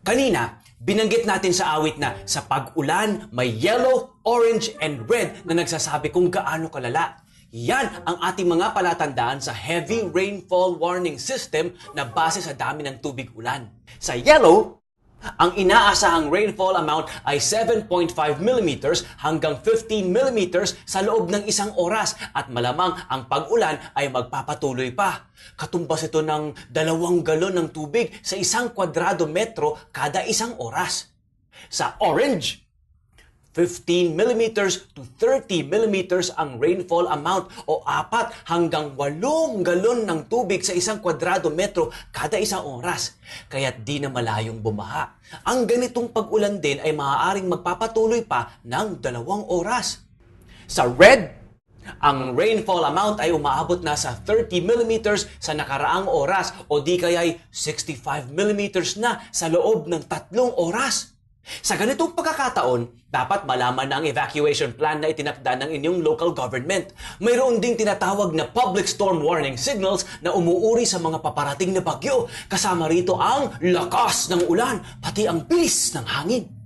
Kanina, binanggit natin sa awit na sa pag-ulan, may yellow, orange, and red na nagsasabi kung gaano kalala. Yan ang ating mga palatandaan sa heavy rainfall warning system na base sa dami ng tubig ulan. Sa yellow, ang inaasahang rainfall amount ay 7.5 mm hanggang 15 mm sa loob ng isang oras at malamang ang pag-ulan ay magpapatuloy pa. Katumbas ito ng 2 galon ng tubig sa 1 kwadrado metro kada isang oras. Sa orange, 15 mm to 30 mm ang rainfall amount o 4 hanggang 8 galon ng tubig sa 1 kwadrado metro kada isang oras. Kaya't di na malayong bumaha. Ang ganitong pag-ulan din ay maaaring magpapatuloy pa ng 2 oras. Sa red, ang rainfall amount ay umaabot na sa 30 mm sa nakaraang oras o di kaya'y 65 mm na sa loob ng 3 oras. Sa ganitong pagkakataon, dapat malaman na ang evacuation plan na itinakda ng inyong local government. Mayroon ding tinatawag na public storm warning signals na umuuri sa mga paparating na bagyo. Kasama rito ang lakas ng ulan, pati ang bilis ng hangin.